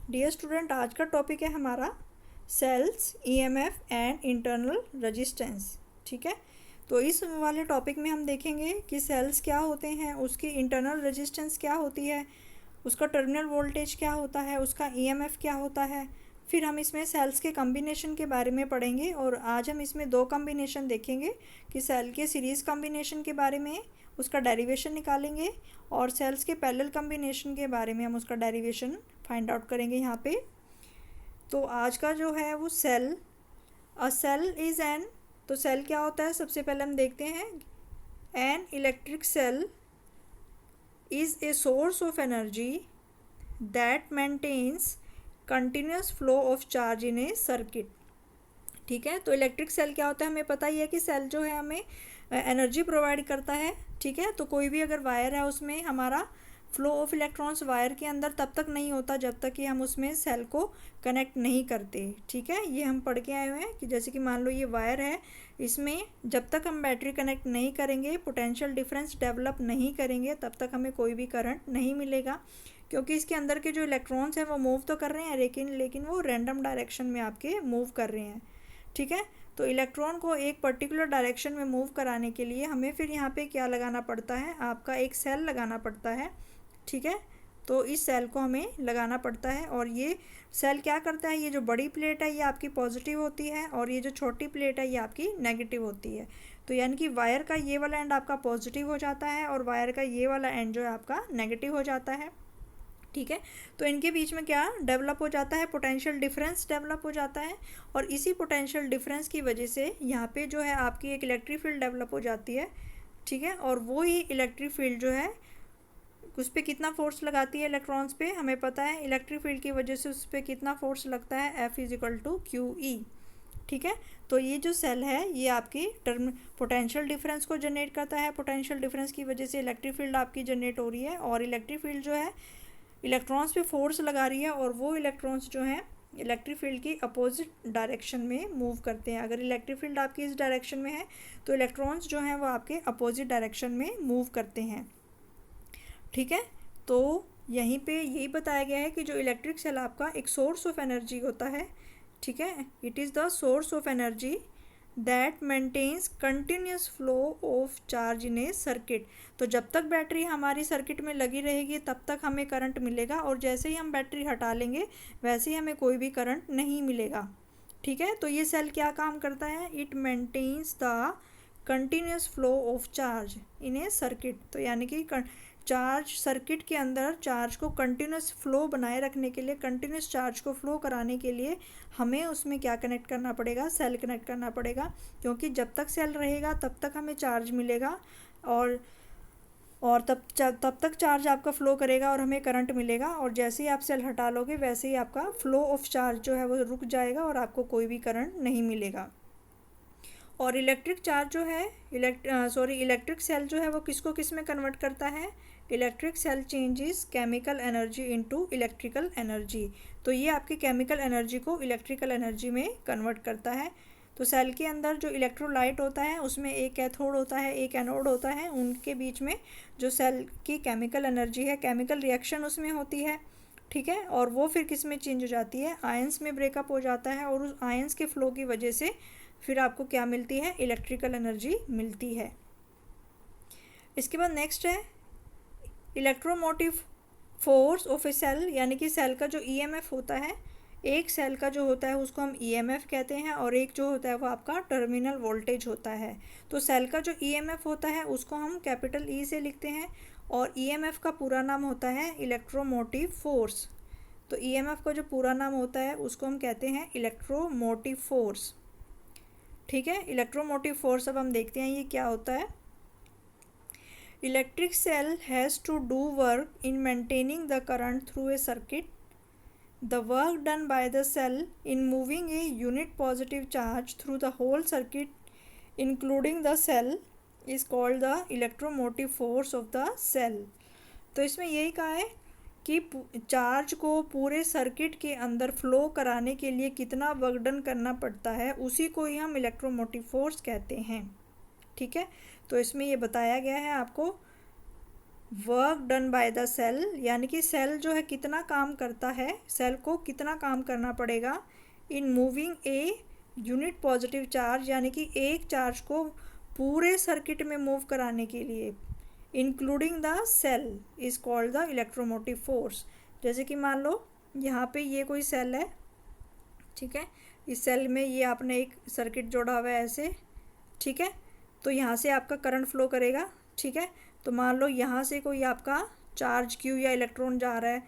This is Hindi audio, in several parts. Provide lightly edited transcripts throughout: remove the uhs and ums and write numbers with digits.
डियर स्टूडेंट, आज का टॉपिक है हमारा cells, EMF and internal resistance. ठीक है, तो इस वाले टॉपिक में हम देखेंगे कि सेल्स क्या होते हैं, उसकी इंटरनल रेजिस्टेंस क्या होती है, उसका टर्मिनल वोल्टेज क्या होता है, उसका ईएमएफ क्या होता है। फिर हम इसमें सेल्स के कॉम्बिनेशन के बारे में पढ़ेंगे और आज हम इसमें दो कॉम्बिनेशन देखेंगे कि सेल के सीरीज़ कॉम्बिनेशन के बारे में उसका डेरिवेशन निकालेंगे और सेल्स के पैरेलल कॉम्बिनेशन के बारे में हम उसका डेरिवेशन फाइंड आउट करेंगे यहाँ पे। तो आज का जो है वो cell, a cell is an, तो सेल क्या होता है सबसे पहले हम देखते हैं। An electric cell is a source of energy that maintains continuous flow of charge in a circuit. ठीक है, तो इलेक्ट्रिक सेल क्या होता है, हमें पता ही है कि सेल जो है हमें एनर्जी प्रोवाइड करता है। ठीक है, तो कोई भी अगर वायर है उसमें हमारा फ्लो ऑफ इलेक्ट्रॉन्स वायर के अंदर तब तक नहीं होता जब तक कि हम उसमें सेल को कनेक्ट नहीं करते। ठीक है, ये हम पढ़ के आए हुए हैं कि जैसे कि मान लो ये वायर है, इसमें जब तक हम बैटरी कनेक्ट नहीं करेंगे, पोटेंशियल डिफरेंस डेवलप नहीं करेंगे, तब तक हमें कोई भी करंट नहीं मिलेगा, क्योंकि इसके अंदर के जो इलेक्ट्रॉन्स हैं वो मूव तो कर रहे हैं लेकिन वो रैंडम डायरेक्शन में आपके मूव कर रहे हैं। ठीक है, तो इलेक्ट्रॉन को एक पर्टिकुलर डायरेक्शन में मूव कराने के लिए हमें फिर यहाँ पे क्या लगाना पड़ता है, आपका एक सेल लगाना पड़ता है। ठीक है, तो इस सेल को हमें लगाना पड़ता है और ये सेल क्या करता है, ये जो बड़ी प्लेट है ये आपकी पॉजिटिव होती है और ये जो छोटी प्लेट है ये आपकी नेगेटिव होती है। तो यानी कि वायर का ये वाला एंड आपका पॉजिटिव हो जाता है और वायर का ये वाला एंड जो है आपका नेगेटिव हो जाता है। ठीक है, तो इनके बीच में क्या डेवलप हो जाता है, पोटेंशियल डिफरेंस डेवलप हो जाता है और इसी पोटेंशियल डिफरेंस की वजह से यहाँ पे जो है आपकी एक इलेक्ट्रिक फील्ड डेवलप हो जाती है। ठीक है, और वो ही इलेक्ट्रिक फील्ड जो है उस पर कितना फोर्स लगाती है इलेक्ट्रॉन्स पे, हमें पता है इलेक्ट्रिक फील्ड की वजह से उस पर कितना फोर्स लगता है, F=QE। ठीक है, तो ये जो सेल है ये आपकी टर्म पोटेंशियल डिफरेंस को जनरेट करता है, पोटेंशियल डिफरेंस की वजह से इलेक्ट्रिक फील्ड आपकी जनरेट हो रही है और इलेक्ट्रिक फील्ड जो है इलेक्ट्रॉन्स पे फोर्स लगा रही है और वो इलेक्ट्रॉन्स जो हैं इलेक्ट्रिक फील्ड की अपोजिट डायरेक्शन में मूव करते हैं। अगर इलेक्ट्रिक फील्ड आपकी इस डायरेक्शन में है तो इलेक्ट्रॉन्स जो हैं वो आपके अपोजिट डायरेक्शन में मूव करते हैं। ठीक है, तो यहीं पे यही बताया गया है कि जो इलेक्ट्रिक सेल आपका एक सोर्स ऑफ एनर्जी होता है। ठीक है, it is the source of energy that maintains continuous flow of charge in a circuit. तो जब तक बैटरी हमारी सर्किट में लगी रहेगी तब तक हमें करंट मिलेगा और जैसे ही हम बैटरी हटा लेंगे वैसे ही हमें कोई भी करंट नहीं मिलेगा। ठीक है, तो ये सेल क्या काम करता है, it maintains the continuous flow of charge in a circuit. तो यानी कि चार्ज सर्किट के अंदर चार्ज को कंटिन्यूस फ्लो बनाए रखने के लिए, कंटिन्यूस चार्ज को फ्लो कराने के लिए हमें उसमें क्या कनेक्ट करना पड़ेगा, सेल कनेक्ट करना पड़ेगा, क्योंकि जब तक सेल रहेगा तब तक हमें चार्ज मिलेगा और तब तक चार्ज आपका फ्लो करेगा और हमें करंट मिलेगा और जैसे ही आप सेल हटा लोगे वैसे ही आपका फ्लो ऑफ चार्ज जो है वो रुक जाएगा और आपको कोई भी करंट नहीं मिलेगा। और इलेक्ट्रिक चार्ज जो है इलेक्ट्रिक सेल जो है वो किसको किस में कन्वर्ट करता है, electric cell changes chemical energy into electrical energy. तो ये आपकी केमिकल एनर्जी को इलेक्ट्रिकल एनर्जी में कन्वर्ट करता है। तो सेल के अंदर जो इलेक्ट्रोलाइट होता है उसमें एक कैथोड होता है, एक एनोड होता है, उनके बीच में जो सेल की केमिकल एनर्जी है, केमिकल रिएक्शन उसमें होती है। ठीक है, और वो फिर किस में चेंज हो जाती है, आयंस में ब्रेकअप हो जाता है और उस आयंस के फ्लो की वजह से फिर आपको क्या मिलती है, इलेक्ट्रिकल एनर्जी मिलती है। इसके बाद नेक्स्ट है electromotive force of a cell, यानी कि सेल का जो ईएमएफ होता है, एक सेल का जो होता है उसको हम ईएमएफ कहते हैं और एक जो होता है वो आपका टर्मिनल वोल्टेज होता है। तो सेल का जो ईएमएफ होता है उसको हम कैपिटल ई से लिखते हैं और ईएमएफ का पूरा नाम होता है इलेक्ट्रोमोटिव फोर्स। तो ईएमएफ का जो पूरा नाम होता है उसको हम कहते हैं इलेक्ट्रोमोटिव फोर्स। ठीक है, इलेक्ट्रोमोटिव फोर्स अब हम देखते हैं ये क्या होता है। Electric cell has to do work in maintaining the current through a circuit. The work done by the cell in moving a unit positive charge through the whole circuit, including the cell, is called the electromotive force of the cell. तो इसमें यही कहा है कि चार्ज को पूरे सर्किट के अंदर फ्लो कराने के लिए कितना वर्क डन करना पड़ता है उसी को ही हम इलेक्ट्रोमोटिव फोर्स कहते हैं। ठीक है, तो इसमें ये बताया गया है आपको work done by the cell, यानी कि सेल जो है कितना काम करता है, सेल को कितना काम करना पड़ेगा इन moving a unit positive charge, यानी कि एक चार्ज को पूरे सर्किट में मूव कराने के लिए, including the cell is called the electromotive force. जैसे कि मान लो यहाँ पे ये कोई सेल है, ठीक है, इस सेल में ये आपने एक सर्किट जोड़ा हुआ है ऐसे, ठीक है, तो यहाँ से आपका करंट फ्लो करेगा, ठीक है, तो मान लो यहाँ से कोई आपका चार्ज क्यू या इलेक्ट्रॉन जा रहा है,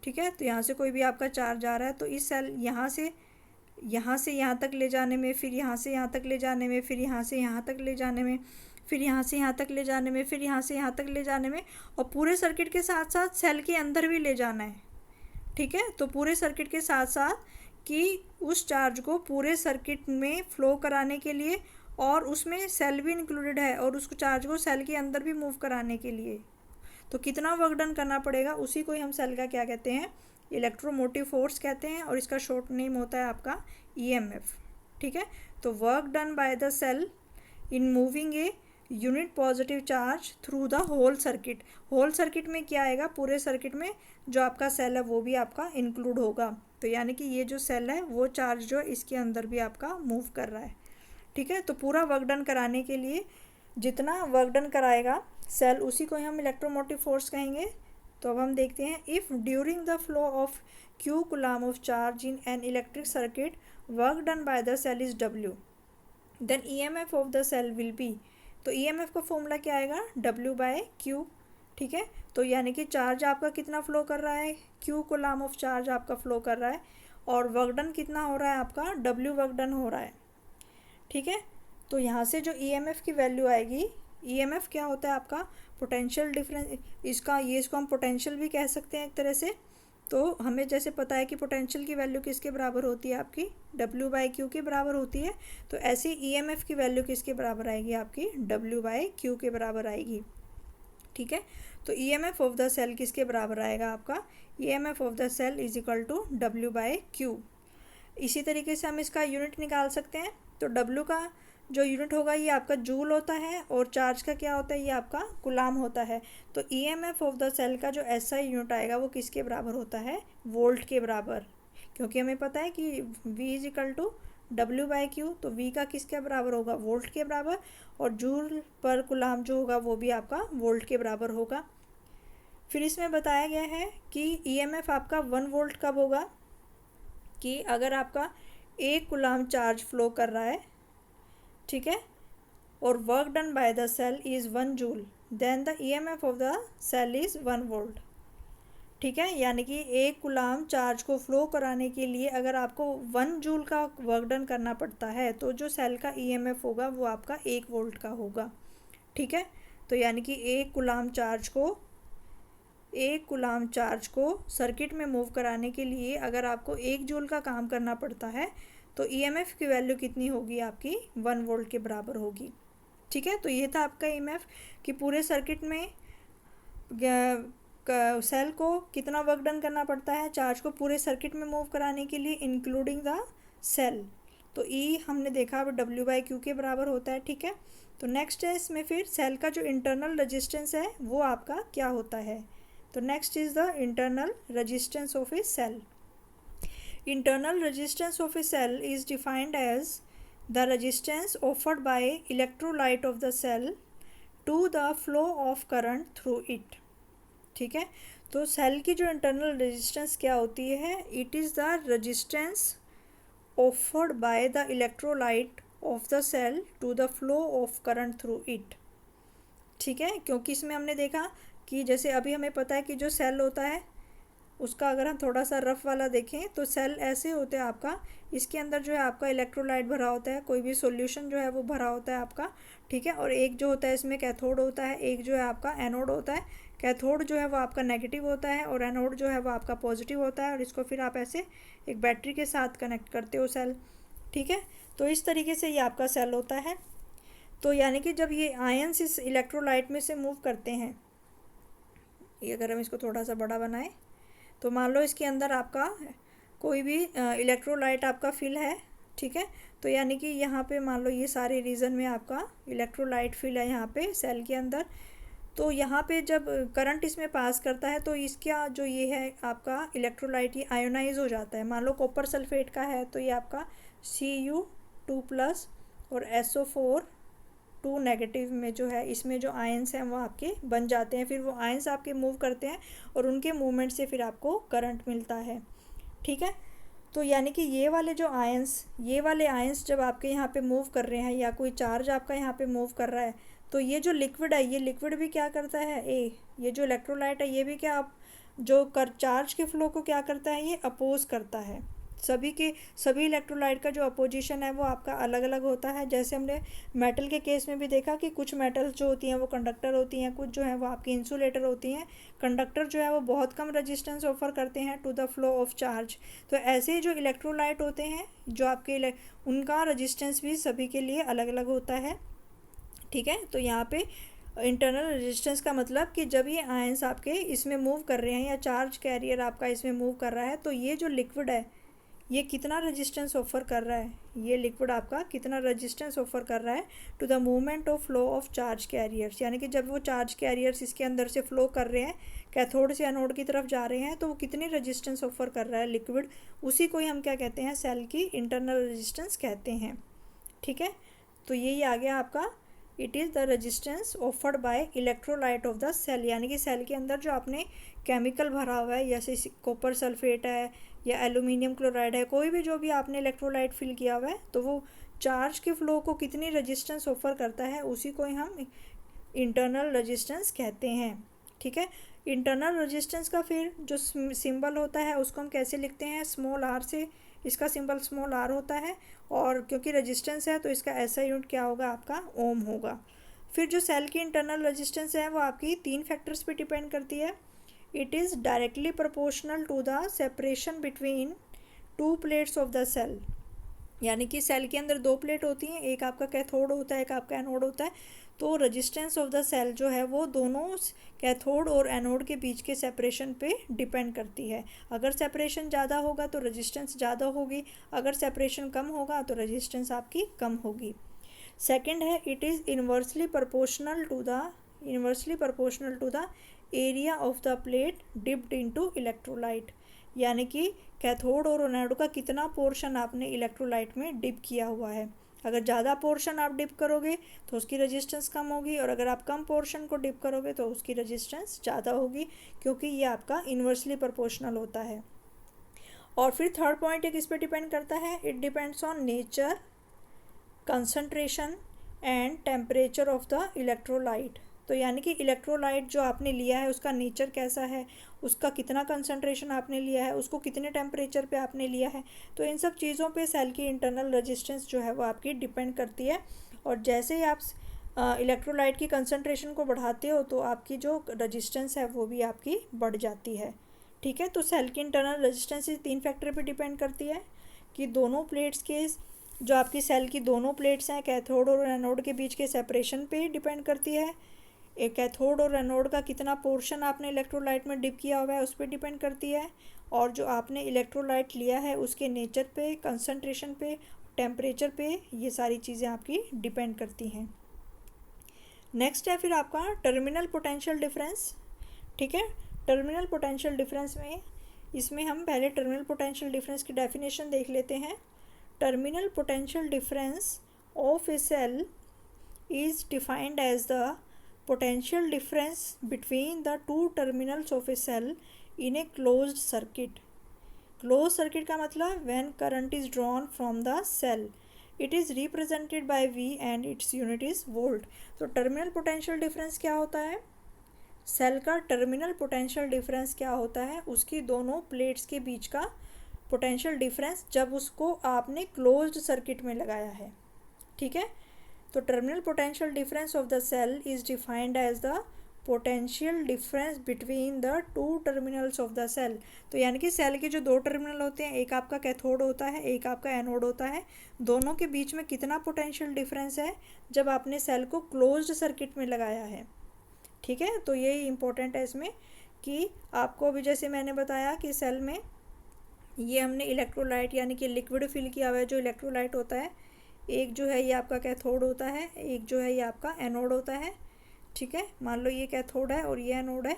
ठीक है, तो यहाँ से कोई भी आपका चार्ज आ रहा है, तो इस सेल यहाँ से यहाँ तक ले जाने में, फिर यहाँ से यहाँ तक ले जाने में, फिर यहाँ से यहाँ तक ले जाने में, फिर यहाँ से यहाँ तक ले जाने में, फिर यहाँ से यहाँ तक ले जाने में, और पूरे सर्किट के साथ साथ सेल के अंदर भी ले जाना है, ठीक है, तो पूरे सर्किट के साथ साथ कि उस चार्ज को पूरे सर्किट में फ्लो कराने के लिए, और उसमें सेल भी इंक्लूडेड है, और उस चार्ज को सेल के अंदर भी मूव कराने के लिए, तो कितना वर्क डन करना पड़ेगा, उसी को ही हम सेल का क्या कहते हैं, इलेक्ट्रोमोटिव फोर्स कहते हैं, और इसका शॉर्ट नेम होता है आपका ईएमएफ, ठीक है। तो work done by the cell in moving a unit positive charge through the whole circuit, whole circuit में क्या आएगा, पूरे सर्किट में जो आपका सेल है वो भी आपका इंक्लूड होगा, तो यानी कि ये जो सेल है वो चार्ज जो इसके अंदर भी आपका मूव कर रहा है, ठीक है। तो पूरा वर्क डन कराने के लिए जितना वर्क डन कराएगा सेल, उसी को हम इलेक्ट्रोमोटिव फोर्स कहेंगे। तो अब हम देखते हैं, if during the flow of q coulomb of charge in an electric circuit work done by the cell is w, then EMF of the cell will be, तो ईएमएफ का फॉर्मूला क्या आएगा, w बाय q, ठीक है। तो यानी कि चार्ज आपका कितना फ्लो कर रहा है, q कूलम ऑफ चार्ज आपका फ्लो कर रहा है, और वर्क डन कितना हो रहा है आपका, w वर्क डन हो रहा है, ठीक है। तो यहाँ से जो ईएमएफ की वैल्यू आएगी, ईएमएफ क्या होता है आपका, पोटेंशियल डिफरेंस, इसको हम पोटेंशियल भी कह सकते हैं एक तरह से। तो हमें जैसे पता है कि पोटेंशियल की वैल्यू किसके बराबर होती है आपकी, w बाई क्यू के बराबर होती है, तो ऐसी ईएमएफ की वैल्यू किसके बराबर आएगी आपकी, w बाई क्यू के बराबर आएगी, ठीक है। तो ईएमएफ ऑफ द सेल किसके बराबर आएगा आपका, EMF of the cell is equal to w by Q. इसी तरीके से हम इसका यूनिट निकाल सकते हैं, तो w का जो यूनिट होगा ये आपका जूल होता है, और चार्ज का क्या होता है, ये आपका कूलम होता है। तो ईएमएफ ऑफ द सेल का जो एसआई यूनिट आएगा वो किसके बराबर होता है, वोल्ट के बराबर, क्योंकि हमें पता है कि v is equal to W by Q, तो v का किसके बराबर होगा, वोल्ट के बराबर, और जूल पर कूलम जो होगा वो भी आपका वोल्ट के बराबर होगा। फिर इसमें बताया गया है कि ईएमएफ आपका 1 वोल्ट कब होगा, कि अगर आपका 1 कूलम चार्ज फ्लो कर रहा है, ठीक है, और work done by the cell is 1 joule, then the EMF of the cell is 1 volt, ठीक है। यानी कि 1 कूलम चार्ज को फ्लो कराने के लिए अगर आपको 1 जूल का वर्क डन करना पड़ता है, तो जो सेल का ईएमएफ होगा वो आपका 1 वोल्ट का होगा, ठीक है। तो यानी कि 1 कूलम चार्ज को सर्किट में मूव कराने के लिए अगर आपको 1 जूल का काम करना पड़ता है, तो ईएमएफ की वैल्यू कितनी होगी आपकी, 1 वोल्ट के बराबर होगी, ठीक है। तो ये था आपका ईएमएफ कि पूरे सर्किट में सेल को कितना वर्क डन करना पड़ता है, चार्ज को पूरे सर्किट में मूव कराने के लिए, इंक्लूडिंग द सेल। तो ई हमने देखा अब w बाई क्यू के बराबर होता है, ठीक है। तो नेक्स्ट है इसमें फिर सेल का जो इंटरनल रजिस्टेंस है वो आपका क्या होता है, तो next is the internal resistance of a cell. Internal resistance of a cell is defined as the resistance offered by electrolyte of the cell to the flow of current through it, ठीक है। तो सेल की जो इंटरनल रेजिस्टेंस क्या होती है, it is the resistance offered by the electrolyte of the cell to the flow of current through it, ठीक है। क्योंकि इसमें हमने देखा कि जैसे अभी हमें पता है कि जो सेल होता है उसका अगर हम थोड़ा सा रफ वाला देखें तो सेल ऐसे होते हैं आपका, इसके अंदर जो है आपका इलेक्ट्रोलाइट भरा होता है, कोई भी सॉल्यूशन जो है वो भरा होता है आपका, ठीक है। और एक जो होता है इसमें कैथोड होता है, एक जो है आपका एनोड होता है। कैथोड जो है वो आपका नेगेटिव होता है और एनोड जो है वो आपका पॉजिटिव होता है, और इसको फिर आप ऐसे एक बैटरी के साथ कनेक्ट करते हो सेल, ठीक है। तो इस तरीके से ये आपका सेल होता है। तो यानी कि जब ये आयंस इस इलेक्ट्रोलाइट में से मूव करते हैं, ये अगर हम इसको थोड़ा सा बड़ा बनाएं तो मान लो इसके अंदर आपका कोई भी इलेक्ट्रोलाइट आपका फिल है, ठीक है। तो यानी कि यहाँ पे मान लो ये सारे रीजन में आपका इलेक्ट्रोलाइट फिल है यहाँ पे सेल के अंदर। तो यहाँ पे जब करंट इसमें पास करता है तो इसका जो ये है आपका इलेक्ट्रोलाइट ये आयोनाइज हो जाता है। मान लो कॉपर सल्फेट का है तो ये आपका Cu2+ और SO4 2 नेगेटिव में जो है इसमें जो आयंस हैं वो आपके बन जाते हैं। फिर वो आयंस आपके मूव करते हैं और उनके मूवमेंट से फिर आपको करंट मिलता है। ठीक है, तो यानी कि ये वाले आयंस जब आपके यहाँ पे मूव कर रहे हैं या कोई चार्ज आपका यहाँ पे मूव कर रहा है तो ये जो लिक्विड है ये लिक्विड भी क्या करता है, ये जो इलेक्ट्रोलाइट है ये भी क्या जो चार्ज के फ्लो को क्या करता है, ये अपोज करता है। सभी इलेक्ट्रोलाइट का जो अपोजिशन है वो आपका अलग अलग होता है। जैसे हमने मेटल के केस में भी देखा कि कुछ मेटल्स जो होती हैं वो कंडक्टर होती हैं, कुछ जो है वो आपकी इंसुलेटर होती हैं। कंडक्टर जो है वो बहुत कम रेजिस्टेंस ऑफर करते हैं to the flow of charge. तो ऐसे जो इलेक्ट्रोलाइट होते हैं जो आपके उनका रेजिस्टेंस भी सभी के लिए अलग अलग होता है। ठीक है, तो यहाँ पे इंटरनल रेजिस्टेंस का मतलब कि जब ये आयंस आपके इसमें मूव कर रहे हैं या चार्ज कैरियर आपका इसमें मूव कर रहा है तो ये जो लिक्विड है ये कितना रेजिस्टेंस ऑफर कर रहा है, ये लिक्विड आपका कितना रेजिस्टेंस ऑफर कर रहा है to the movement of flow of charge carriers. यानी कि जब वो चार्ज कैरियर्स इसके अंदर से फ्लो कर रहे हैं, कैथोड से एनोड की तरफ जा रहे हैं, तो वो कितनी रेजिस्टेंस ऑफर कर रहा है लिक्विड, उसी को ही हम क्या कहते हैं, सेल की इंटरनल रेजिस्टेंस कहते हैं। ठीक है, तो यही आ गया आपका it is the resistance offered by electrolyte of the cell. यानी कि सेल के अंदर जो आपने केमिकल भरा हुआ है जैसे कॉपर सल्फेट है या एल्यूमिनियम क्लोराइड है, कोई भी जो भी आपने इलेक्ट्रोलाइट फिल किया हुआ है तो वो चार्ज के फ्लो को कितनी रेजिस्टेंस ऑफर करता है उसी को हम इंटरनल रेजिस्टेंस कहते हैं। ठीक है, इंटरनल रेजिस्टेंस का फिर जो सिंबल होता है उसको हम कैसे लिखते हैं, स्मॉल आर से, इसका सिंबल स्मॉल आर होता है और क्योंकि रेजिस्टेंस है तो इसका ऐसा यूनिट क्या होगा, आपका ओम होगा। फिर जो सेल की इंटरनल रेजिस्टेंस है वो आपकी 3 फैक्टर्स पे डिपेंड करती है। It is directly proportional to the separation between 2 plates of the cell. यानी कि सेल के अंदर 2 प्लेट होती हैं, एक आपका कैथोड होता है एक आपका एनोड होता है। तो रेजिस्टेंस ऑफ द सेल जो है वो दोनों कैथोड और एनोड के बीच के सेपरेशन पे डिपेंड करती है। अगर सेपरेशन ज़्यादा होगा तो रेजिस्टेंस ज़्यादा होगी, अगर सेपरेशन कम होगा तो रेजिस्टेंस आपकी कम होगी। सेकंड है it is inversely proportional to the area of the plate dipped into electrolyte. यानी कि कैथोड और एनोड का कितना पोर्शन आपने इलेक्ट्रोलाइट में डिप किया हुआ है। अगर ज़्यादा पोर्शन आप डिप करोगे तो उसकी रेजिस्टेंस कम होगी और अगर आप कम पोर्शन को डिप करोगे तो उसकी रेजिस्टेंस ज़्यादा होगी, क्योंकि ये आपका इन्वर्सली प्रोपोर्शनल होता है। और फिर थर्ड पॉइंट एक इस पर डिपेंड करता है, it depends on nature, concentration and temperature of the electrolyte. तो यानी कि इलेक्ट्रोलाइट जो आपने लिया है उसका नेचर कैसा है, उसका कितना कंसंट्रेशन आपने लिया है, उसको कितने टेम्परेचर पे आपने लिया है, तो इन सब चीज़ों पे सेल की इंटरनल रेजिस्टेंस जो है वो आपकी डिपेंड करती है। और जैसे ही आप इलेक्ट्रोलाइट की कंसंट्रेशन को बढ़ाते हो तो आपकी जो रेजिस्टेंस है वो भी आपकी बढ़ जाती है। ठीक है, तो सेल की इंटरनल रेजिस्टेंस 3 फैक्टर पे डिपेंड करती है कि दोनों प्लेट्स के जो आपकी सेल की दोनों प्लेट्स हैं कैथोड और एनोड के बीच के सेपरेशन पे डिपेंड करती है। एक कैथोड और एनोड का कितना पोर्शन आपने इलेक्ट्रोलाइट में डिप किया हुआ है उस पर डिपेंड करती है। और जो आपने इलेक्ट्रोलाइट लिया है उसके नेचर पे, कंसंट्रेशन पे, टेम्परेचर पे, ये सारी चीज़ें आपकी डिपेंड करती हैं। नेक्स्ट है फिर आपका टर्मिनल पोटेंशियल डिफरेंस। ठीक है, टर्मिनल पोटेंशियल डिफरेंस में इसमें हम पहले टर्मिनल पोटेंशियल डिफरेंस की डेफिनेशन देख लेते हैं। Terminal potential difference of a cell is defined as the potential difference between the two terminals of a cell in a closed circuit. Closed circuit का मतलब when current is drawn from the cell. It is represented by V and its unit is volt. तो terminal potential difference क्या होता है, सेल का टर्मिनल पोटेंशियल डिफरेंस क्या होता है, उसकी दोनों प्लेट्स के बीच का पोटेंशियल डिफरेंस जब उसको आपने क्लोज्ड सर्किट में लगाया है। ठीक है, तो terminal potential difference of the cell is defined as the potential difference between the 2 terminals of the cell. तो यानी कि सेल के जो 2 टर्मिनल होते हैं, एक आपका कैथोड होता है एक आपका एनोड होता है, दोनों के बीच में कितना पोटेंशियल डिफरेंस है जब आपने सेल को क्लोज्ड सर्किट में लगाया है। ठीक है, तो यही इम्पोर्टेंट है इसमें कि आपको अभी जैसे मैंने बताया कि सेल में ये हमने इलेक्ट्रोलाइट यानी कि लिक्विड फिल किया हुआ है, जो इलेक्ट्रोलाइट होता है, एक जो है ये आपका कैथोड होता है, एक जो है ये आपका एनोड होता है। ठीक है। मान लो ये कैथोड है और ये एनोड है,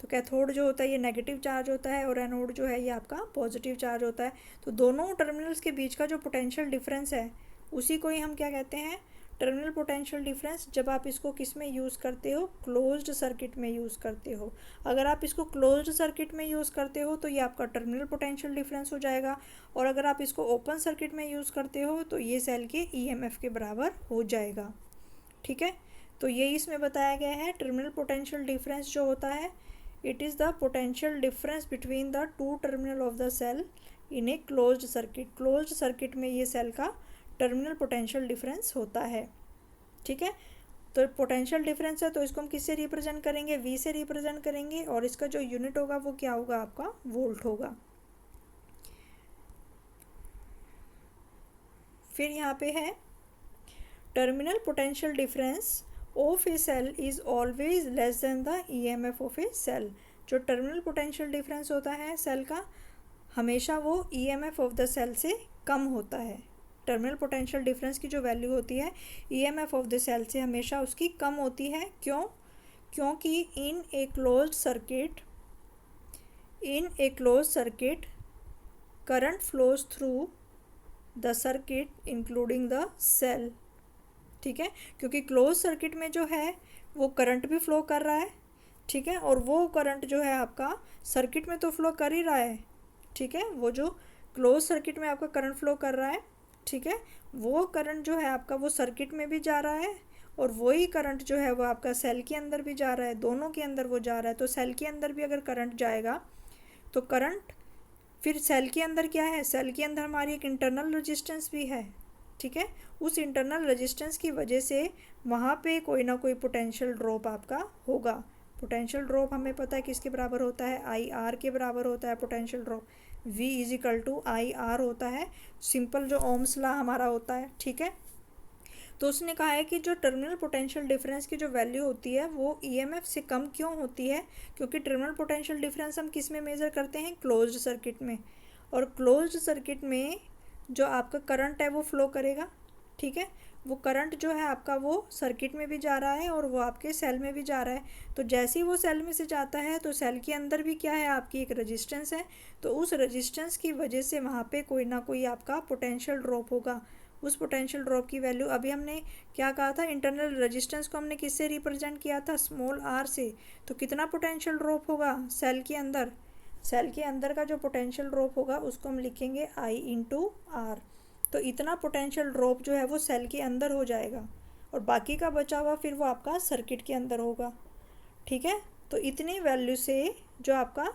तो कैथोड जो होता है ये नेगेटिव चार्ज होता है और एनोड जो है ये आपका पॉजिटिव चार्ज होता है। तो दोनों टर्मिनल्स के बीच का जो पोटेंशियल डिफरेंस है उसी को ही हम क्या कहते हैं, टर्मिनल पोटेंशियल डिफरेंस। जब आप इसको किस में यूज़ करते हो, क्लोज्ड सर्किट में यूज़ करते हो। अगर आप इसको क्लोज्ड सर्किट में यूज़ करते हो तो ये आपका टर्मिनल पोटेंशियल डिफरेंस हो जाएगा, और अगर आप इसको ओपन सर्किट में यूज़ करते हो तो ये सेल के ईएमएफ के बराबर हो जाएगा। ठीक है, तो ये इसमें बताया गया है टर्मिनल पोटेंशियल डिफरेंस जो होता है, it is the potential difference between the two terminal of the cell in a closed circuit. Closed circuit में ये सेल का टर्मिनल पोटेंशियल डिफरेंस होता है। ठीक है, तो पोटेंशियल डिफरेंस है तो इसको हम किससे रिप्रेजेंट करेंगे, वी से रिप्रेजेंट करेंगे, और इसका जो यूनिट होगा वो क्या होगा, आपका वोल्ट होगा। फिर यहाँ पे है terminal potential difference of a cell is always less than the EMF of a cell. जो टर्मिनल पोटेंशियल डिफरेंस होता है सेल का, हमेशा वो ईएमएफ ऑफ द सेल से कम होता है। टर्मिनल पोटेंशियल डिफरेंस की जो वैल्यू होती है ईएमएफ ऑफ द सेल से हमेशा उसकी कम होती है। क्यों? क्योंकि in a closed circuit current flows through the circuit including the cell. ठीक है, क्योंकि क्लोज सर्किट में जो है वो करंट भी फ्लो कर रहा है। ठीक है, और वो करंट जो है आपका सर्किट में तो फ्लो कर ही रहा है। ठीक है, वो जो क्लोज सर्किट में आपका करंट फ्लो कर रहा है, ठीक है, वो करंट जो है आपका वो सर्किट में भी जा रहा है, और वही करंट जो है वो आपका सेल के अंदर भी जा रहा है, दोनों के अंदर वो जा रहा है। तो सेल के अंदर भी अगर करंट जाएगा तो करंट, फिर सेल के अंदर क्या है, सेल के अंदर हमारी एक इंटरनल रेजिस्टेंस भी है। ठीक है, उस इंटरनल रेजिस्टेंस की वजह से वहाँ पे कोई ना कोई पोटेंशियल ड्रॉप आपका होगा। पोटेंशियल ड्रॉप हमें पता है किसके बराबर होता है, आई आर के बराबर होता है potential drop. V is equal to I R होता है, सिंपल जो ओम्स लॉ हमारा होता है। ठीक है, तो उसने कहा है कि जो टर्मिनल पोटेंशियल डिफरेंस की जो वैल्यू होती है वो ईएमएफ से कम क्यों होती है, क्योंकि टर्मिनल पोटेंशियल डिफरेंस हम किस में मेज़र करते हैं, क्लोज्ड सर्किट में। और क्लोज्ड सर्किट में जो आपका करंट है वो फ्लो करेगा। ठीक है, वो करंट जो है आपका वो सर्किट में भी जा रहा है और वो आपके सेल में भी जा रहा है। तो जैसे ही वो सेल में से जाता है तो सेल के अंदर भी क्या है, आपकी एक रेजिस्टेंस है। तो उस रेजिस्टेंस की वजह से वहाँ पे कोई ना कोई आपका पोटेंशियल ड्रॉप होगा। उस पोटेंशियल ड्रॉप की वैल्यू, अभी हमने क्या कहा था, इंटरनल रेजिस्टेंस को हमने किससे रिप्रेजेंट किया था, स्मॉल आर से। तो कितना पोटेंशियल ड्रॉप होगा सेल के अंदर, सेल के अंदर का जो पोटेंशियल ड्रॉप होगा उसको हम लिखेंगे आई इंटू आर। तो इतना पोटेंशियल ड्रॉप जो है वो सेल के अंदर हो जाएगा, और बाकी का बचा हुआ फिर वो आपका सर्किट के अंदर होगा। ठीक है, तो इतनी वैल्यू से जो आपका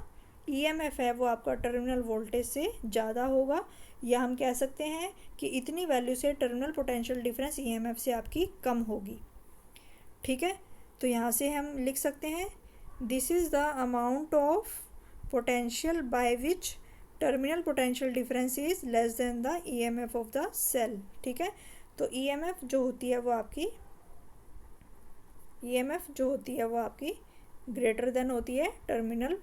ईएमएफ है वो आपका टर्मिनल वोल्टेज से ज़्यादा होगा, या हम कह सकते हैं कि इतनी वैल्यू से टर्मिनल पोटेंशियल डिफरेंस ईएमएफ से आपकी कम होगी। ठीक है, तो यहाँ से हम लिख सकते हैं this is the amount of potential by which terminal potential difference is less than the EMF of the cell. ठीक है, तो ईएमएफ जो होती है वो आपकी ग्रेटर देन होती है टर्मिनल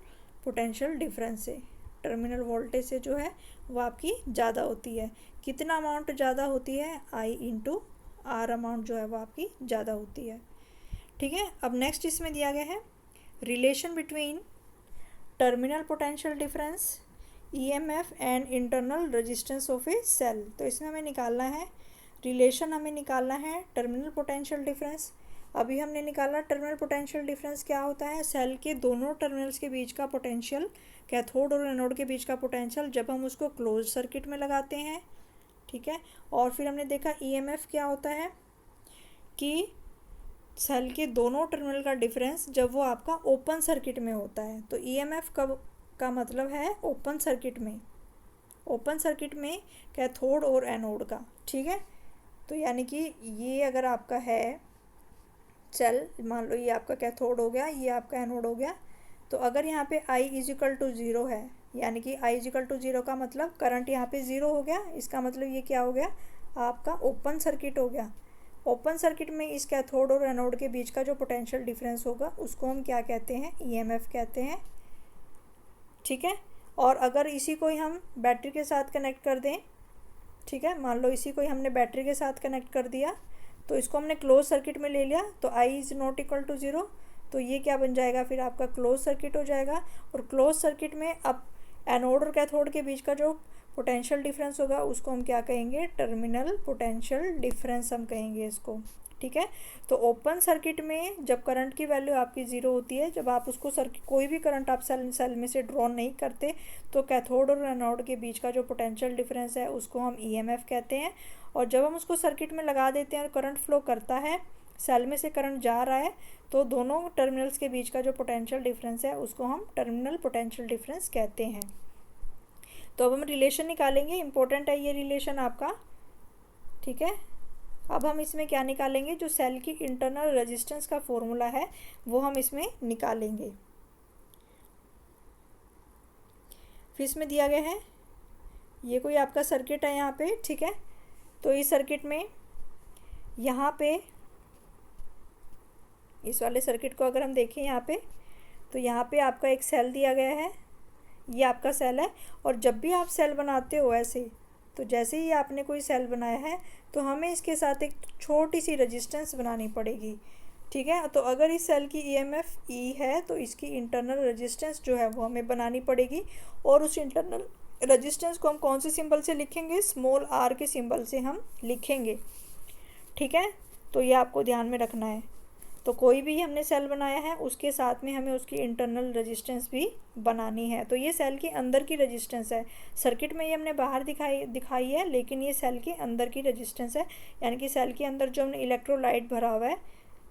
पोटेंशियल डिफरेंस से, टर्मिनल वोल्टेज से जो है वो आपकी ज़्यादा होती है। कितना अमाउंट ज़्यादा होती है, आई इंटू आर अमाउंट जो है वो आपकी ज़्यादा होती है। ठीक है, अब नेक्स्ट इसमें दिया गया है relation between terminal potential difference, EMF and internal resistance of a cell. तो इसमें हमें निकालना है रिलेशन, हमें निकालना है टर्मिनल पोटेंशियल डिफरेंस। अभी हमने निकाला टर्मिनल पोटेंशियल डिफरेंस क्या होता है, सेल के दोनों टर्मिनल्स के बीच का पोटेंशियल, कैथोड और एनोड के बीच का पोटेंशियल जब हम उसको क्लोज सर्किट में लगाते हैं। ठीक है, और फिर हमने देखा ईएमएफ क्या होता है कि सेल के दोनों टर्मिनल का डिफरेंस जब वो आपका ओपन सर्किट में होता है। तो ईएमएफ का मतलब है ओपन सर्किट में कैथोड और एनोड का। ठीक है, तो यानी कि ये अगर आपका है सेल, मान लो ये आपका कैथोड हो गया, ये आपका एनोड हो गया, तो अगर यहाँ पे I इजिकल टू ज़ीरो है, यानी कि I इजिकल टू ज़ीरो का मतलब करंट यहाँ पे ज़ीरो हो गया, इसका मतलब ये क्या हो गया, आपका ओपन सर्किट हो गया। ओपन सर्किट में इस कैथोड और एनोड के बीच का जो पोटेंशियल डिफरेंस होगा उसको हम क्या कहते हैं, ईएमएफ कहते हैं। ठीक है, और अगर इसी को ही हम बैटरी के साथ कनेक्ट कर दें, ठीक है, मान लो इसी को ही हमने बैटरी के साथ कनेक्ट कर दिया, तो इसको हमने क्लोज सर्किट में ले लिया, तो I is not equal to zero, तो ये क्या बन जाएगा फिर आपका क्लोज सर्किट हो जाएगा। और क्लोज सर्किट में अब एनोड और कैथोड के बीच का जो पोटेंशियल डिफरेंस होगा उसको हम क्या कहेंगे, टर्मिनल पोटेंशियल डिफरेंस हम कहेंगे इसको, ठीक है। तो ओपन सर्किट में जब करंट की वैल्यू आपकी ज़ीरो होती है, जब आप उसको कोई भी करंट आप सेल में से ड्रॉ नहीं करते, तो कैथोड और एनोड के बीच का जो पोटेंशियल डिफरेंस है उसको हम ईएमएफ कहते हैं। और जब हम उसको सर्किट में लगा देते हैं और करंट फ्लो करता है, सेल में से करंट जा रहा है, तो दोनों टर्मिनल्स के बीच का जो पोटेंशियल डिफरेंस है उसको हम टर्मिनल पोटेंशियल डिफरेंस कहते हैं। तो अब हम रिलेशन निकालेंगे, इम्पोर्टेंट है ये रिलेशन आपका, ठीक है। अब हम इसमें क्या निकालेंगे, जो सेल की इंटरनल रेजिस्टेंस का फॉर्मूला है वो हम इसमें निकालेंगे। फिर इसमें दिया गया है, ये कोई आपका सर्किट है यहाँ पे, ठीक है। तो इस सर्किट में यहाँ पे इस वाले सर्किट को अगर हम देखें यहाँ पे, तो यहाँ पे आपका एक सेल दिया गया है, ये आपका सेल है। और जब भी आप सेल बनाते हो ऐसे, तो जैसे ही आपने कोई सेल बनाया है तो हमें इसके साथ एक छोटी सी रेजिस्टेंस बनानी पड़ेगी, ठीक है। तो अगर इस सेल की ईएमएफ ई है तो इसकी इंटरनल रेजिस्टेंस जो है वो हमें बनानी पड़ेगी। और उस इंटरनल रेजिस्टेंस को हम कौन से सिंबल से लिखेंगे, स्मॉल आर के सिंबल से हम लिखेंगे, ठीक है। तो ये आपको ध्यान में रखना है। तो कोई भी हमने सेल बनाया है उसके साथ में हमें उसकी इंटरनल रेजिस्टेंस भी बनानी है। तो ये सेल के अंदर की रेजिस्टेंस है, सर्किट में ये हमने बाहर दिखाई है, लेकिन ये सेल के अंदर की रेजिस्टेंस है, यानी कि सेल के अंदर जो हमने इलेक्ट्रोलाइट भरा हुआ है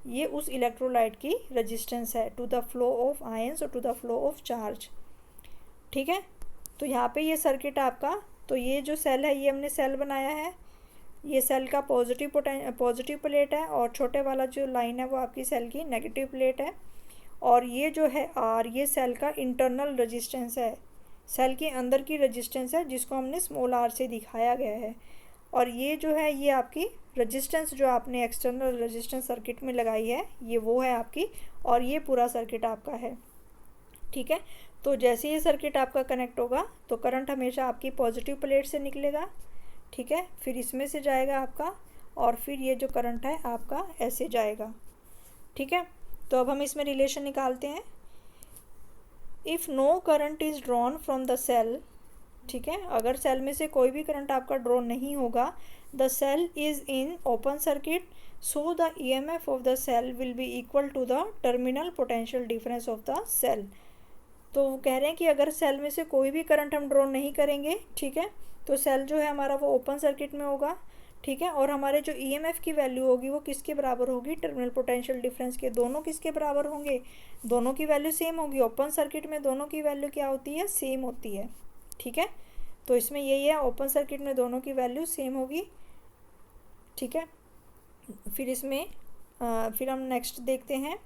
ये उस इलेक्ट्रोलाइट की रेजिस्टेंस है to the flow of ions और to the flow of charge, ठीक है। तो यहाँ पे ये सर्किट आपका, तो ये जो सेल है ये हमने सेल बनाया है, ये सेल का पॉजिटिव प्लेट है और छोटे वाला जो लाइन है वो आपकी सेल की नेगेटिव प्लेट है। और ये जो है आर, ये सेल का इंटरनल रेजिस्टेंस है, सेल के अंदर की रेजिस्टेंस है जिसको हमने स्मॉल आर से दिखाया गया है। और ये जो है ये आपकी रेजिस्टेंस जो आपने एक्सटर्नल रेजिस्टेंस सर्किट में लगाई है ये वो है आपकी, और ये पूरा सर्किट आपका है, ठीक है। तो जैसे ये सर्किट आपका कनेक्ट होगा तो करंट हमेशा आपकी पॉजिटिव प्लेट से निकलेगा, ठीक है। फिर इसमें से जाएगा आपका, और फिर ये जो करंट है आपका ऐसे जाएगा, ठीक है। तो अब हम इसमें रिलेशन निकालते हैं। If no current is drawn from the cell, ठीक है, अगर सेल में से कोई भी करंट आपका ड्रॉ नहीं होगा, the cell is in open circuit, so the EMF of the cell will be equal to the terminal potential difference of the cell. तो वो कह रहे हैं कि अगर सेल में से कोई भी करंट हम ड्रॉ नहीं करेंगे, ठीक है, तो सेल जो है हमारा वो ओपन सर्किट में होगा, ठीक है। और हमारे जो ईएमएफ की वैल्यू होगी वो किसके बराबर होगी, टर्मिनल पोटेंशियल डिफरेंस के। दोनों किसके बराबर होंगे, दोनों की वैल्यू सेम होगी। ओपन सर्किट में दोनों की वैल्यू क्या होती है, सेम होती है, ठीक है। तो इसमें यही है, ओपन सर्किट में दोनों की वैल्यू सेम होगी, ठीक है। फिर इसमें फिर हम नेक्स्ट देखते हैं,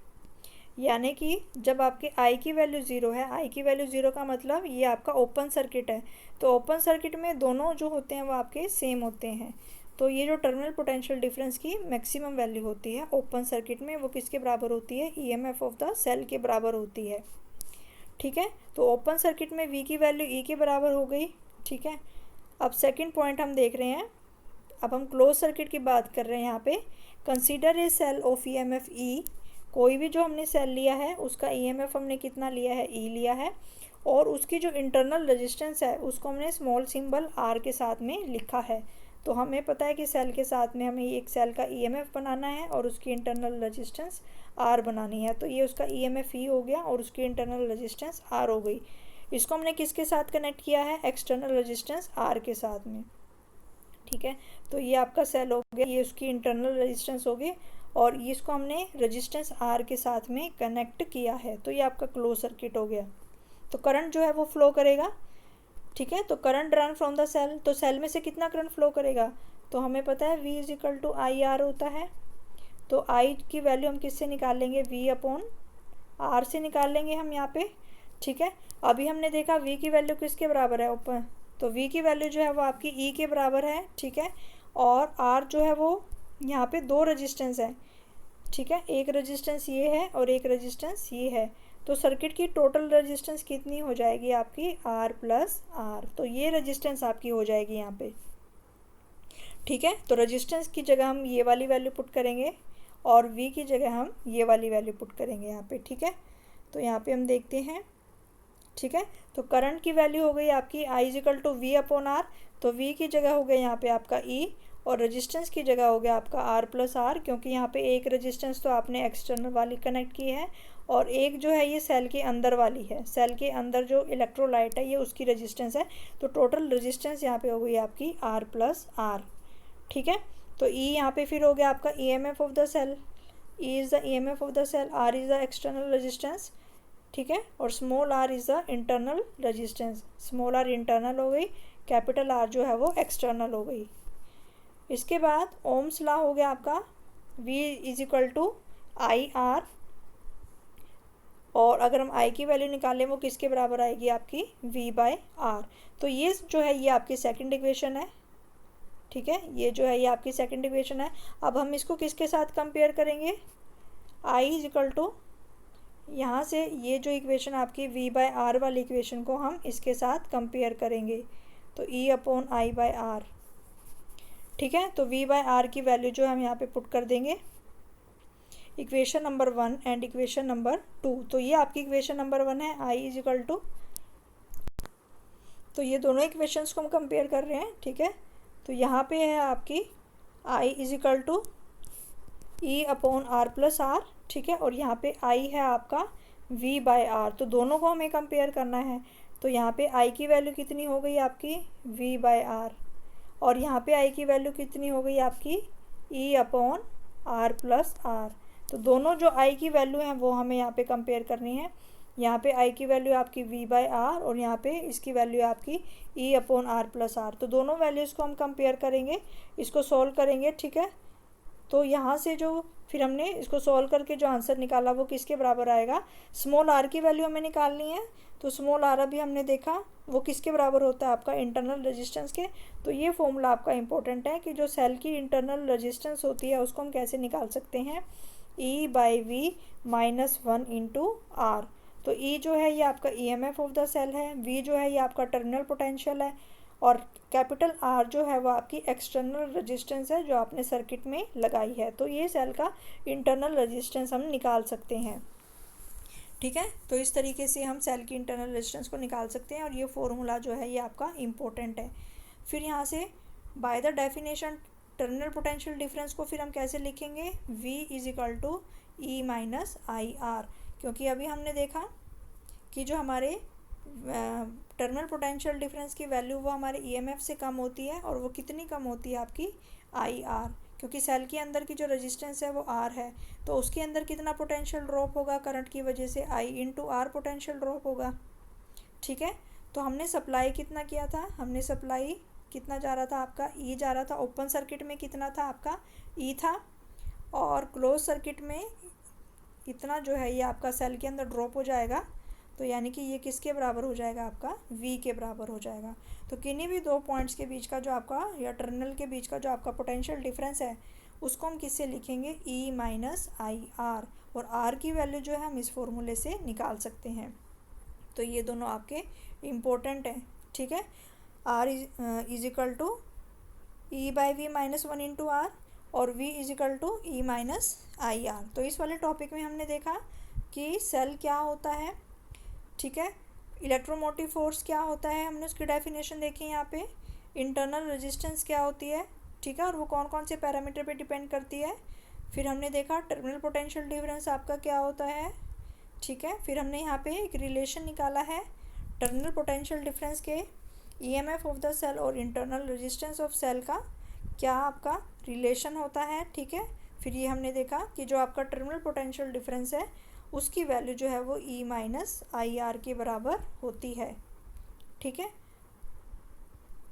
यानी कि जब आपके आई की वैल्यू ज़ीरो है, आई की वैल्यू ज़ीरो का मतलब ये आपका ओपन सर्किट है, तो ओपन सर्किट में दोनों जो होते हैं वो आपके सेम होते हैं। तो ये जो टर्मिनल पोटेंशियल डिफरेंस की मैक्सिमम वैल्यू होती है ओपन सर्किट में वो किसके बराबर होती है, ईएमएफ ऑफ द सेल के बराबर होती है, ठीक है। तो ओपन सर्किट में वी की वैल्यू ई के बराबर हो गई, ठीक है। अब सेकेंड पॉइंट हम देख रहे हैं, अब हम क्लोज सर्किट की बात कर रहे हैं। यहाँ पे consider a cell of EMF E, कोई भी जो हमने सेल लिया है उसका ईएमएफ हमने कितना लिया है, ई लिया है, और उसकी जो इंटरनल रेजिस्टेंस है उसको हमने स्मॉल सिंबल आर के साथ में लिखा है। तो हमें पता है कि सेल के साथ में हमें एक सेल का ईएमएफ बनाना है और उसकी इंटरनल रेजिस्टेंस आर बनानी है। तो ये उसका ईएमएफ ई हो गया और उसकी इंटरनल रेजिस्टेंस आर हो गई। इसको हमने किसके साथ कनेक्ट किया है, एक्सटर्नल रेजिस्टेंस आर के साथ में, ठीक है। तो ये आपका सेल हो गया, ये उसकी इंटरनल रेजिस्टेंस होगी और इसको हमने रेजिस्टेंस आर के साथ में कनेक्ट किया है। तो ये आपका क्लोज सर्किट हो गया। तो करंट जो है वो फ्लो करेगा, ठीक है। तो current run from the cell, तो सेल में से कितना करंट फ्लो करेगा, तो हमें पता है V is equal to I R होता है। तो I की वैल्यू हम किससे निकाल लेंगे, V अपॉन आर से निकाल लेंगे हम यहाँ पे, ठीक है। अभी हमने देखा V की वैल्यू किसके बराबर है ऊपर, तो V की वैल्यू जो है वो आपकी E के बराबर है, ठीक है। और R जो है वो यहाँ पे दो रेजिस्टेंस है, ठीक है, एक रेजिस्टेंस ये है और एक रेजिस्टेंस ये है। तो सर्किट की टोटल रेजिस्टेंस कितनी हो जाएगी आपकी, R प्लस आर। तो ये रेजिस्टेंस आपकी हो जाएगी यहाँ पे, ठीक है। तो रेजिस्टेंस की जगह हम ये वाली वैल्यू पुट करेंगे और V की जगह हम ये वाली वैल्यू पुट करेंगे यहाँ पे, ठीक है। तो यहाँ पे हम देखते हैं, ठीक है। तो करंट की वैल्यू हो गई आपकी I is equal to V upon R, तो V की जगह हो गया यहाँ पे आपका E और रेजिस्टेंस की जगह हो गया आपका R प्लस R, क्योंकि यहाँ पे एक रेजिस्टेंस तो आपने एक्सटर्नल वाली कनेक्ट की है और एक जो है ये सेल के अंदर वाली है, सेल के अंदर जो इलेक्ट्रोलाइट है ये उसकी रेजिस्टेंस है। तो टोटल रेजिस्टेंस यहाँ पे हो गई आपकी R प्लस R, ठीक है। तो E यहाँ पे फिर हो गया आपका EMF of the cell, E is the EMF of the cell, R is the external resistance, ठीक है। और small r is the internal resistance, small r internal हो गई, कैपिटल R जो है वो एक्सटर्नल हो गई। इसके बाद ओम्स लॉ हो गया आपका V is equal to IR, और अगर हम I की वैल्यू निकालें वो किसके बराबर आएगी आपकी V बाय R। तो ये जो है ये आपकी सेकंड इक्वेशन है, ठीक है। ये जो है ये आपकी सेकंड इक्वेशन है। अब हम इसको किसके साथ कंपेयर करेंगे, I इज इक्वल टू, यहाँ से ये जो इक्वेशन आपकी V बाय R वाली इक्वेशन को हम इसके साथ कंपेयर करेंगे, तो E upon I by R, ठीक है। तो V बाय R की वैल्यू जो हम यहाँ पे पुट कर देंगे equation number 1 and equation number 2। तो ये आपकी इक्वेशन नंबर 1 है, I इज इक्वल टू, तो ये दोनों इक्वेशंस को हम कंपेयर कर रहे हैं, ठीक है। तो यहाँ पे है आपकी I is equal to E upon R plus R, ठीक है। और यहाँ पे I है आपका V बाय R, तो दोनों को हमें कंपेयर करना है। तो यहाँ पे I की वैल्यू कितनी हो गई आपकी V बाय R, और यहाँ पे I की वैल्यू कितनी हो गई आपकी E upon R plus R। तो दोनों जो I की वैल्यू हैं वो हमें यहाँ पे कंपेयर करनी है। यहाँ पे I की वैल्यू आपकी V बाय R और यहाँ पे इसकी वैल्यू आपकी E upon R plus R। तो दोनों वैल्यूज़ को हम कंपेयर करेंगे, इसको सॉल्व करेंगे, ठीक है। तो यहाँ से जो फिर हमने इसको सॉल्व करके जो आंसर निकाला वो किसके बराबर आएगा, स्मॉल r की वैल्यू हमें निकालनी है। तो स्मॉल r अभी हमने देखा वो किसके बराबर होता है आपका इंटरनल रेजिस्टेंस के। तो ये फॉर्मूला आपका इंपॉर्टेंट है कि जो सेल की इंटरनल रेजिस्टेंस होती है उसको हम कैसे निकाल सकते हैं, E by V minus 1 into R। तो E जो है ये आपका EMF ऑफ द सेल है, V जो है ये आपका टर्मिनल पोटेंशियल है, और कैपिटल R जो है वो आपकी एक्सटर्नल रेजिस्टेंस है जो आपने सर्किट में लगाई है। तो ये सेल का इंटरनल रेजिस्टेंस हम निकाल सकते हैं, ठीक है। तो इस तरीके से हम सेल की इंटरनल रेजिस्टेंस को निकाल सकते हैं और ये फॉर्मूला जो है ये आपका इम्पोर्टेंट है। फिर यहाँ से by the definition terminal potential difference को फिर हम कैसे लिखेंगे, V is equal to E minus IR, क्योंकि अभी हमने देखा कि जो हमारे टर्मिनल पोटेंशियल डिफरेंस की वैल्यू वो हमारे EMF से कम होती है, और वो कितनी कम होती है आपकी IR, क्योंकि सेल के अंदर की जो रेजिस्टेंस है वो R है, तो उसके अंदर कितना पोटेंशियल ड्रॉप होगा करंट की वजह से, I into R potential drop होगा, ठीक है। तो हमने सप्लाई कितना किया था, हमने सप्लाई कितना जा रहा था आपका E जा रहा था, ओपन सर्किट में कितना था आपका E था, और क्लोज सर्किट में इतना जो है ये आपका सेल के अंदर ड्रॉप हो जाएगा। तो यानी कि ये किसके बराबर हो जाएगा आपका V के बराबर हो जाएगा। तो किन्हीं भी दो पॉइंट्स के बीच का जो आपका या टर्मिनल के बीच का जो आपका पोटेंशियल डिफरेंस है उसको हम किससे लिखेंगे, E माइनस IR, और R की वैल्यू जो है हम इस फॉर्मूले से निकाल सकते हैं। तो ये दोनों आपके इम्पोर्टेंट हैं, ठीक है। R is equal to E by V minus 1 into R और V is equal to E minus IR। तो इस वाले टॉपिक में हमने देखा कि सेल क्या होता है, ठीक है, इलेक्ट्रोमोटिव फोर्स क्या होता है, हमने उसकी डेफिनेशन देखी यहाँ पे, इंटरनल रेजिस्टेंस क्या होती है, ठीक है, और वो कौन कौन से पैरामीटर पे डिपेंड करती है। फिर हमने देखा टर्मिनल पोटेंशियल डिफरेंस आपका क्या होता है, ठीक है। फिर हमने यहाँ पे एक रिलेशन निकाला है टर्मिनल पोटेंशियल डिफरेंस के EMF ऑफ द सेल और इंटरनल रेजिस्टेंस ऑफ सेल का क्या आपका रिलेशन होता है, ठीक है। फिर ये हमने देखा कि जो आपका टर्मिनल पोटेंशियल डिफरेंस है उसकी वैल्यू जो है वो E माइनस IR के बराबर होती है, ठीक है।